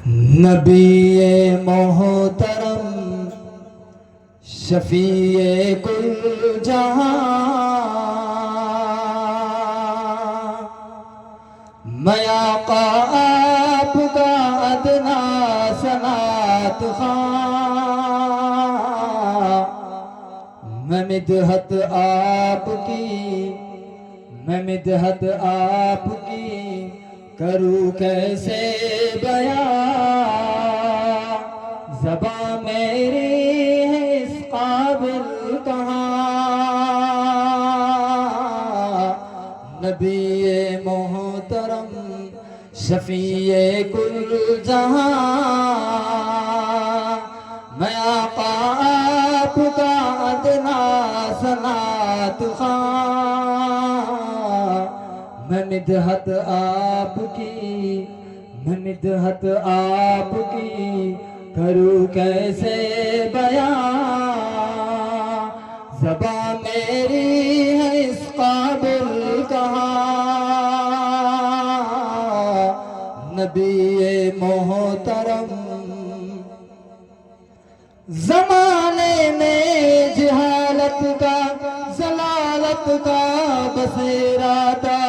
نبی محترم شفیع کل جہاں، میں آقا آپ کا ادنا صنعت خواں، میں مدحت آپ کی، میں مدحت آپ کی کروں کیسے بیان، زباں میری ہے اس قابل کہاں، نبی محترم شفیع کل جہاں، میں آقا آپ کا ادنا صنعت خواں، میں مدحت آپ کی، میں مدحت آپ کی کروں کیسے بیان، زباں میری ہے اس قابل کہاں، نبی محترم زمانے میں جہالت کا ضلالت کا بسیرا تھا،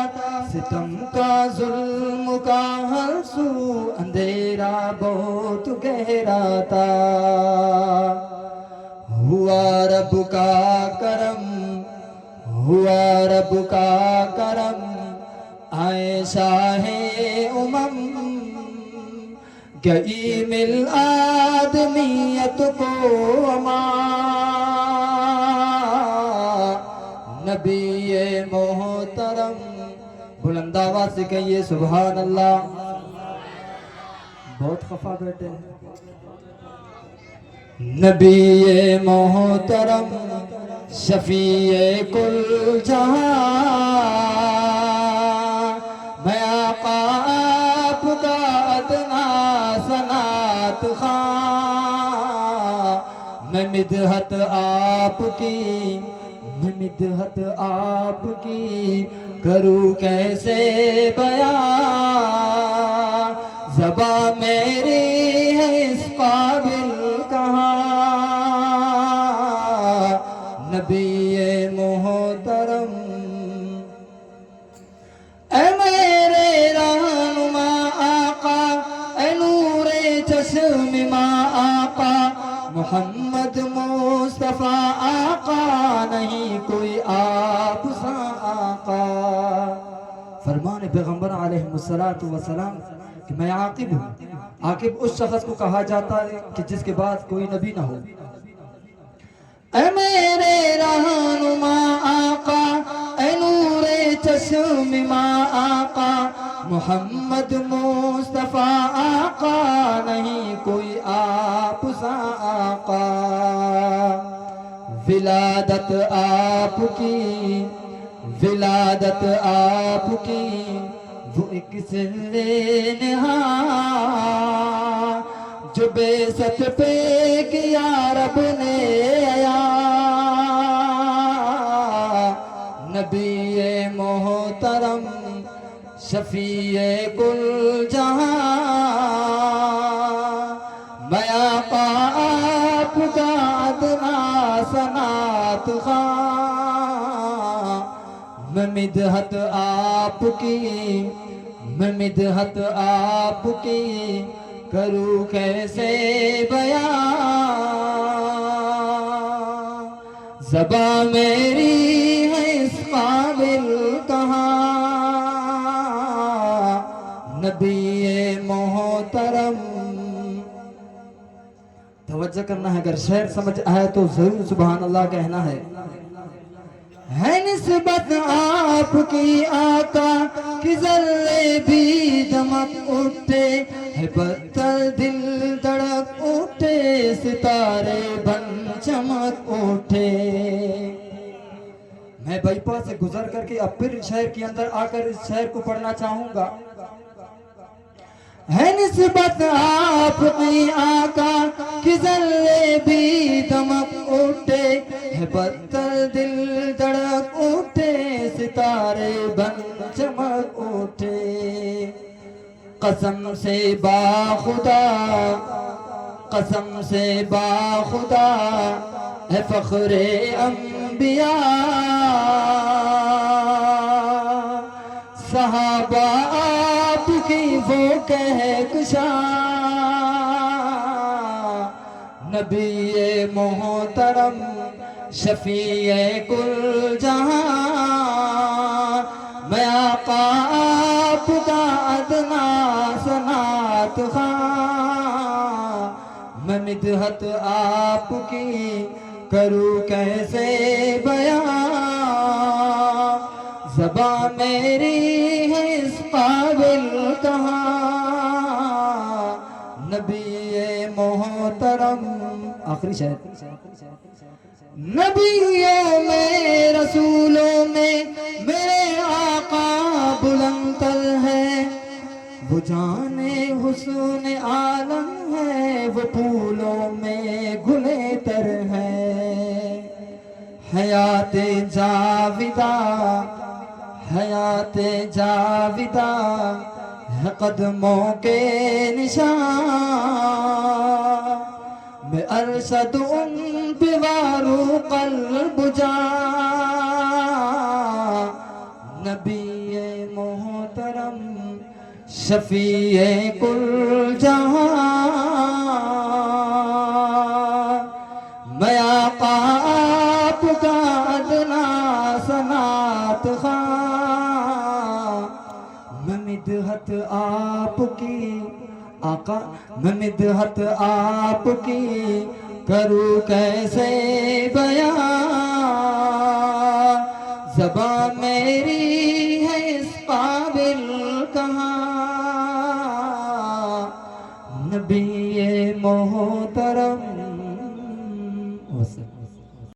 ستم کا ظلم کا ہر سو اندھیرا بہت گہرا تھا، ہوا رب کا کرم، ہوا رب کا کرم، آئے شاہ امم، گئی مل آدمیت کو امان، نبی محترم بلند آواز سے کہیے سبحان اللہ، بہت خفا بیٹھے ہیں، نبی محترم شفیع کل جہاں، میں آقا آپ کا ادنا صنعت خواں، میں مدحت آپ کی، میں مدحت آپ کی کروں کیسے بیان، زباں میری ہے اس قابل کہاں، نبی محترم اے میرے رہنما آقا، اے نور چشم ماں آقا، محمد مصطفیٰ آقا، نہیں کوئی آپ سا آقا، فرمان پیغمبر علیہ السلام کہ میں عاقب ہوں، عاقب اس شخص کو کہا جاتا ہے کہ جس کے بعد کوئی نبی نہ ہو، اے میرے رہنما آقا، اے نور چشم ماں آقا، محمد مصطفیٰ آقا، نہیں کوئی آپ سا آقا، ولادت آپ کی، ولادت آپ کی وہ ایک سر نہاں، جو بے ست پہ کیا رب نے عیاں، نبی محترم شفیع کل جہاں، میں آقا آپ کا ادنا صنعت خواں، میں مدحت آپ کی، میں مدحت آپ کی کروں کیسے بیان، زباں میری ہے اس قابل کہاں، نبی محترم توجہ کرنا ہے، اگر شعر سمجھ آئے تو ضرور سبحان اللہ کہنا ہے نسبت آپ کی آقا کی ذرے بھی دمک اٹھے، ہے بدتر دل دھڑک اٹھے، ستارے بن چمک اٹھے، میں بائی پاس سے گزر کر کے اب پھر شہر کے اندر آ کر اس شہر کو پڑھنا چاہوں گا، ہے نسبت آپ کی آقا کی ذرے بھی دمک اٹھے، ہے بدتر دل دھڑک اٹھے، ستارے بن چمک اٹھے، قسم سے باخدا قسم سے باخدا ہے فخر انبیاء صحابہ آپ کی وہ کہکشاں نبی محترم شفیع کل جہاں میں آقا آپ کا ادنا سنات خواں میں مدحت آپ کی کروں کیسے بیان زبان میری ہے اس قابل کہاں نبی محترم آخری شاید نبیوں میں رسولوں میں میرے آقا بلند تر ہے وہ جان حسن عالم ہے وہ پھولوں میں گلے تر ہے حیات جاویدہ حیات جاویدہ ہے قدموں کے نشان میں ارشد ان پہ وارو قلب جا نبی محترم شفیع کل جہاں میں آقا آپ کا ادنا سنات خواں میں مدحت آپ کی آقا میں مدحت آپ کی کروں کیسے بیان زبان میری ہے اس قابل کہاں نبی محترم